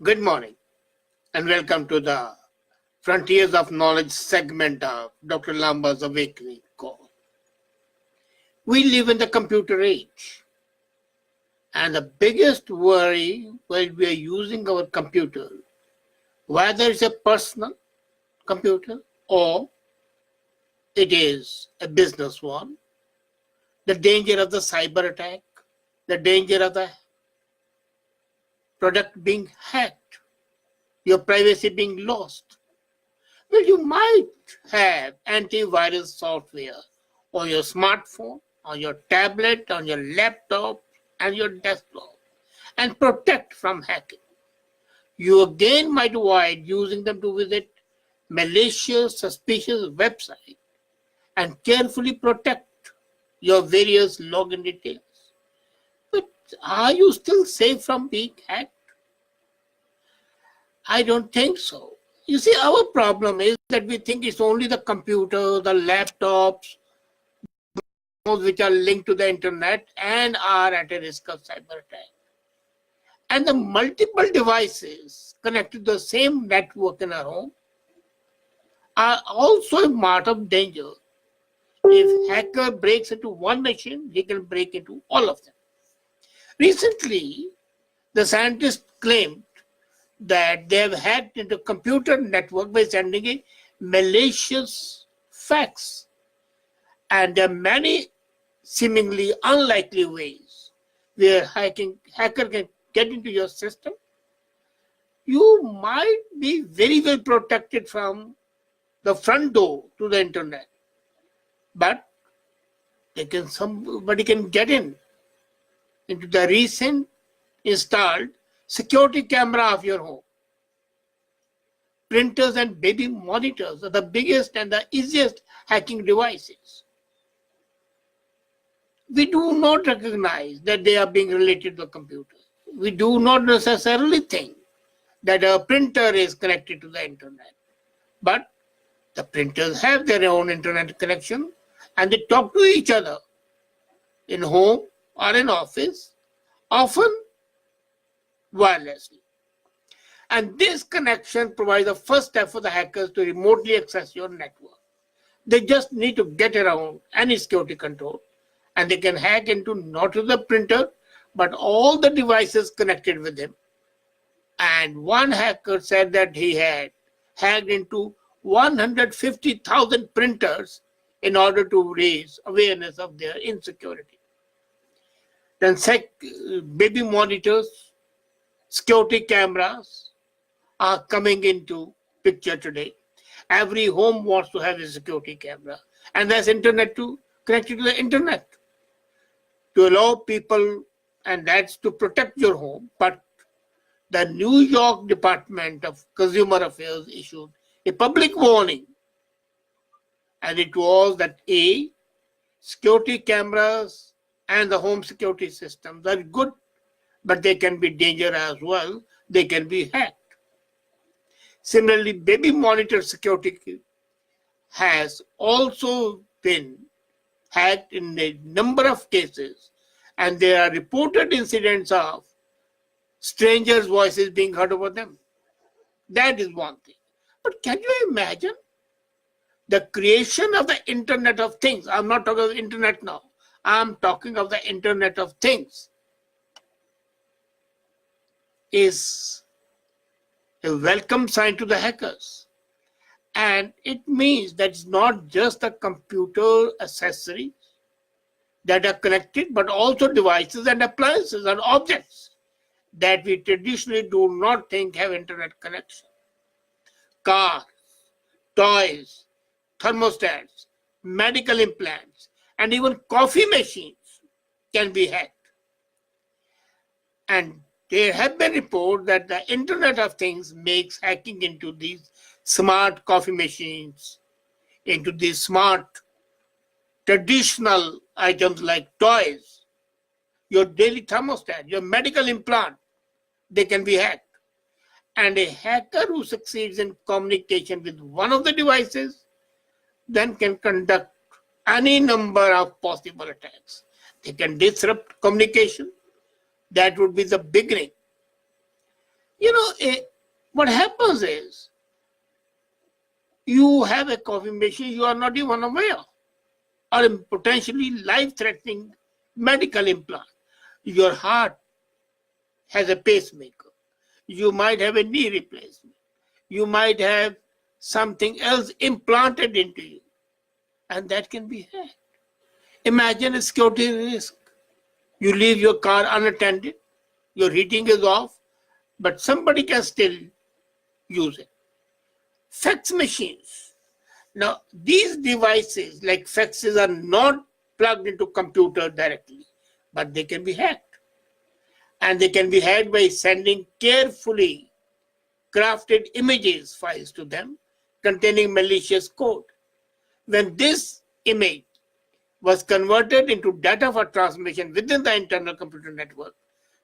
Good morning and welcome to the Frontiers of Knowledge segment of Dr. Lamba's Awakening Call. We live in the computer age, and the biggest worry while we are using our computer, whether it's a personal computer or it is a business one, the danger of the cyber attack, the danger of the product being hacked, your privacy being lost. Well, you might have antivirus software on your smartphone, on your tablet, on your laptop, and your desktop, and protect from hacking. You again might avoid using them to visit malicious, suspicious websites and carefully protect your various login details. But are you still safe from being hacked? I don't think so. You see, our problem is that we think it's only the computer, the laptops, which are linked to the internet and are at a risk of cyber attack. And the multiple devices connected to the same network in our home are also a mark of danger. If a hacker breaks into one machine, he can break into all of them. Recently, the scientists claimed that they have hacked into computer network by sending a malicious fax. And there are many seemingly unlikely ways where hacker can get into your system. You might be very well protected from the front door to the internet, but somebody can get into the recent installed security camera of your home. Printers and baby monitors are the biggest and the easiest hacking devices. We do not recognize that they are being related to a computer. We do not necessarily think that a printer is connected to the internet. But the printers have their own internet connection and they talk to each other in home or in office, often wirelessly. And this connection provides the first step for the hackers to remotely access your network. They just need to get around any security control and they can hack into not just the printer, but all the devices connected with him. And one hacker said that he had hacked into 150,000 printers in order to raise awareness of their insecurity. Then baby monitors, security cameras are coming into picture today. Every home wants to have a security camera, and there's internet to connected to the internet to allow people, and that's to protect your home. But the New York Department of Consumer Affairs issued a public warning, and it was that security cameras and the home security systems are good, but they can be dangerous as well. They can be hacked. Similarly, baby monitor security has also been hacked in a number of cases, and there are reported incidents of strangers' voices being heard over them. That is one thing. But can you imagine the creation of the Internet of Things? I'm not talking of the internet now. I'm talking of the Internet of Things. Is a welcome sign to the hackers. And it means that it's not just the computer accessories that are connected, but also devices and appliances and objects that we traditionally do not think have internet connection. Cars, toys, thermostats, medical implants, and even coffee machines can be hacked. And there have been reports that the Internet of Things makes hacking into these smart coffee machines, into these smart traditional items like toys, your daily thermostat, your medical implant, they can be hacked. And a hacker who succeeds in communication with one of the devices then can conduct any number of possible attacks. They can disrupt communication. That would be the beginning. What happens is you have a coffee machine you are not even aware, or a potentially life-threatening medical implant. Your heart has a pacemaker. You might have a knee replacement. You might have something else implanted into you, and that can be hacked. Imagine a security risk. You leave your car unattended, your heating is off, but somebody can still use it. Fax machines. Now, these devices like faxes are not plugged into computer directly, but they can be hacked. And they can be hacked by sending carefully crafted images files to them containing malicious code. When this image was converted into data for transmission within the internal computer network,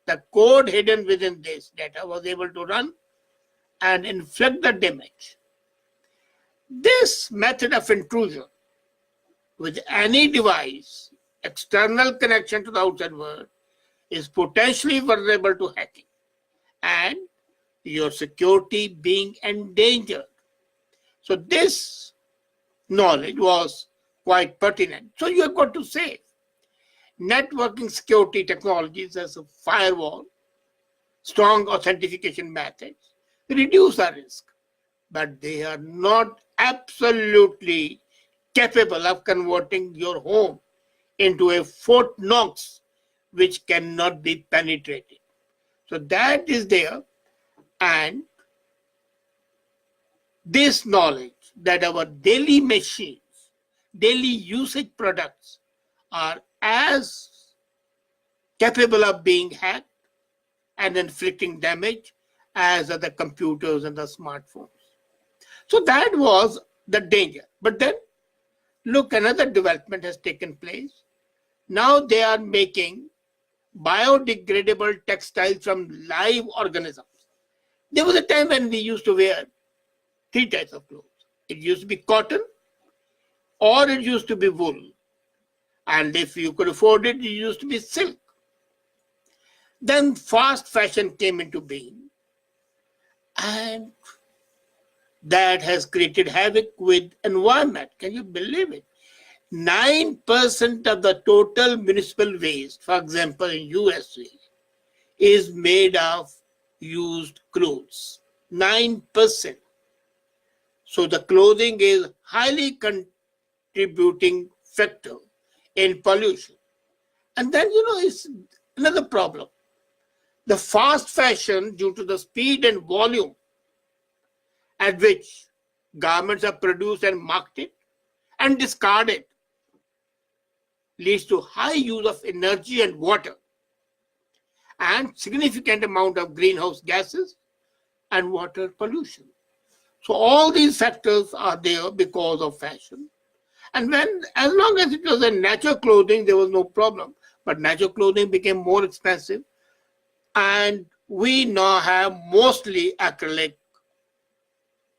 the code hidden within this data was able to run and inflict the damage. This method of intrusion with any device, external connection to the outside world, is potentially vulnerable to hacking and your security being endangered. So this knowledge was quite pertinent. So you have got to say, networking security technologies as a firewall, strong authentication methods, reduce our risk, but they are not absolutely capable of converting your home into a Fort Knox which cannot be penetrated. So that is there, and this knowledge that our daily machines, daily usage products are as capable of being hacked and inflicting damage as are the computers and the smartphones. So that was the danger. But then, look, another development has taken place. Now they are making biodegradable textiles from live organisms. There was a time when we used to wear three types of clothes. It used to be cotton, or it used to be wool. And if you could afford it, it used to be silk. Then fast fashion came into being, and that has created havoc with environment. Can you believe it? 9% of the total municipal waste, for example, in USA, is made of used clothes. 9%. So the clothing is highly contributing factor in pollution. And then, it's another problem. The fast fashion, due to the speed and volume at which garments are produced and marketed and discarded, leads to high use of energy and water and significant amount of greenhouse gases and water pollution. So all these factors are there because of fashion. And as long as it was a natural clothing, there was no problem. But natural clothing became more expensive, and we now have mostly acrylic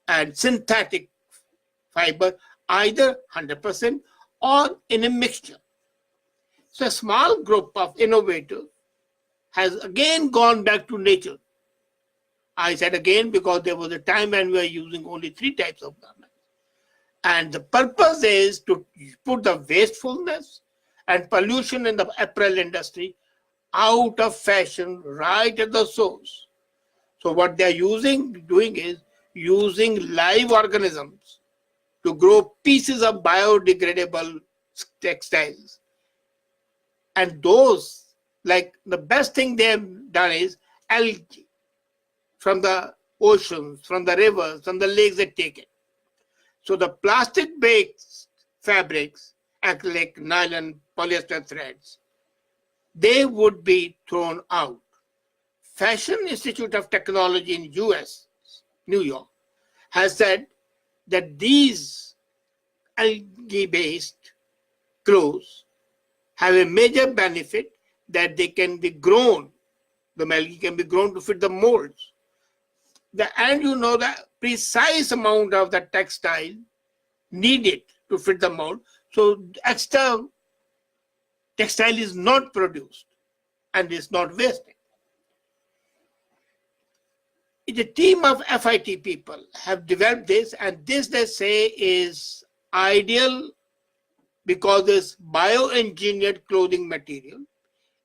and synthetic fiber, either 100% or in a mixture. So a small group of innovators has again gone back to nature. I said again because there was a time when we were using only three types of garments. And the purpose is to put the wastefulness and pollution in the apparel industry out of fashion right at the source. So what they're doing is using live organisms to grow pieces of biodegradable textiles. And those, like the best thing they've done is algae from the oceans, from the rivers, from the lakes they take it. So the plastic-based fabrics, acrylic, nylon, polyester threads, they would be thrown out. Fashion Institute of Technology in US, New York, has said that these algae-based clothes have a major benefit that they can be grown. The algae can be grown to fit the molds. And the precise amount of the textile needed to fit the mold. So extra textile is not produced and is not wasted. The team of FIT people have developed this, and this they say is ideal because it's bioengineered clothing material.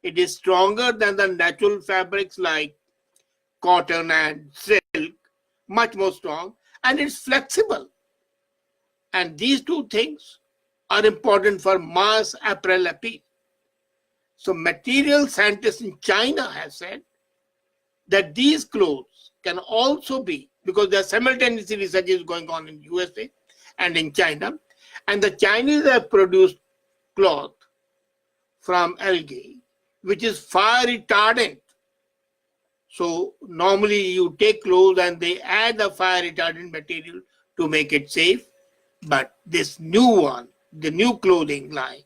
It is stronger than the natural fabrics like cotton and silk, much more strong, and it's flexible. And these two things are important for mass apparel appeal. So material scientists in China have said that these clothes can also be, because there simultaneously research is going on in USA and in China, and the Chinese have produced cloth from algae, which is fire retardant. So normally you take clothes and they add the fire retardant material to make it safe. But this new one, the new clothing line,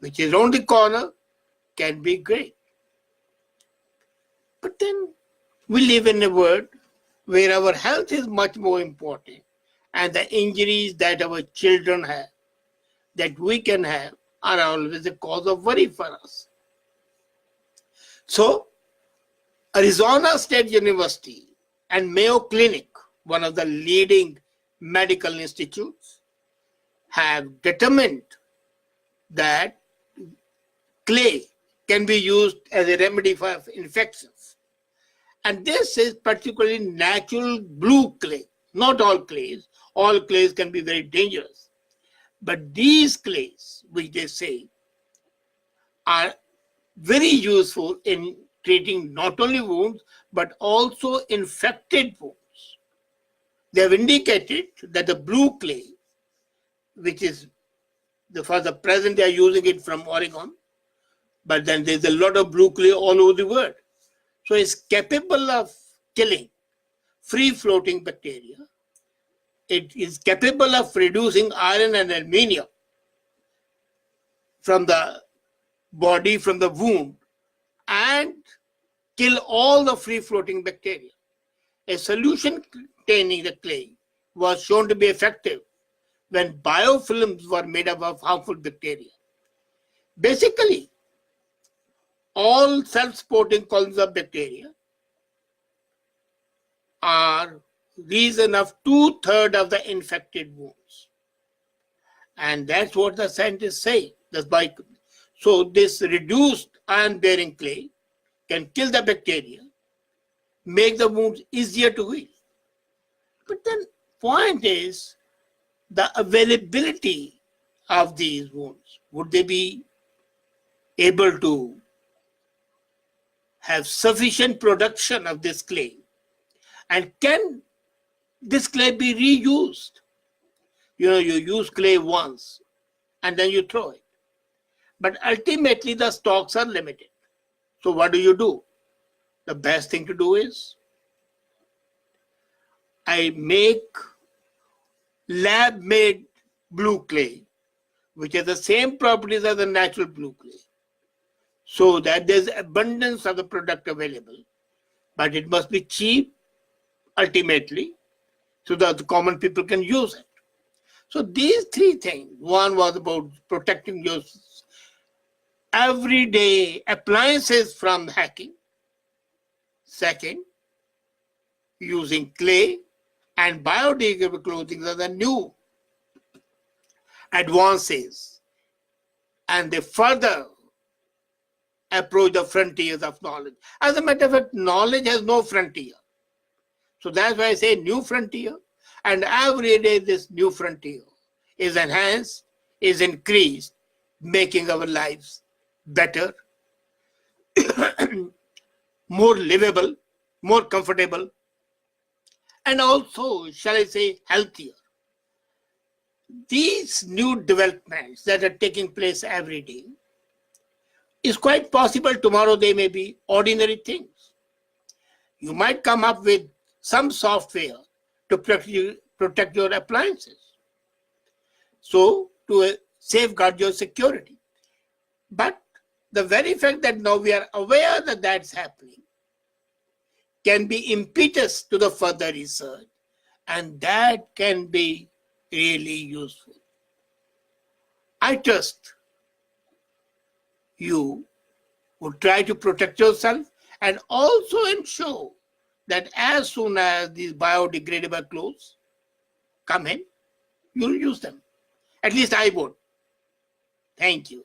which is on the corner, can be great. But then we live in a world where our health is much more important, and the injuries that our children have, that we can have, are always a cause of worry for us. So Arizona State University and Mayo Clinic, one of the leading medical institutes, have determined that clay can be used as a remedy for infections. And this is particularly natural blue clay, not all clays. All clays can be very dangerous. But these clays, which they say, are very useful in treating not only wounds, but also infected wounds. They have indicated that the blue clay, which is for the present, they are using it from Oregon, but then there's a lot of blue clay all over the world. So it's capable of killing free-floating bacteria. It is capable of reducing iron and aluminium from the body, from the wound, and kill all the free-floating bacteria. A solution containing the clay was shown to be effective when biofilms were made up of harmful bacteria. Basically, all self-supporting colonies of bacteria are reason of 2/3 of the infected wounds. And that's what the scientists say. So this reduced iron-bearing clay can kill the bacteria, make the wounds easier to heal. But then point is the availability of these wounds. Would they be able to have sufficient production of this clay? And can this clay be reused? You use clay once and then you throw it. But ultimately the stocks are limited. So what do? The best thing to do is I make lab-made blue clay, which has the same properties as the natural blue clay, so that there's abundance of the product available. But it must be cheap, ultimately, so that the common people can use it. So these three things, one was about protecting your everyday appliances from hacking. Second, using clay and biodegradable clothing are the new advances, and they further approach the frontiers of knowledge. As a matter of fact, knowledge has no frontier. So that's why I say new frontier, and every day this new frontier is enhanced, is increased, making our lives better, more livable, more comfortable, and also, shall I say, healthier. These new developments that are taking place every day is quite possible tomorrow they may be ordinary things. You might come up with some software to protect your appliances, so to safeguard your security. But the very fact that now we are aware that that's happening can be impetus to the further research, and that can be really useful. I trust you would try to protect yourself and also ensure that as soon as these biodegradable clothes come in, you'll use them. At least I would. Thank you.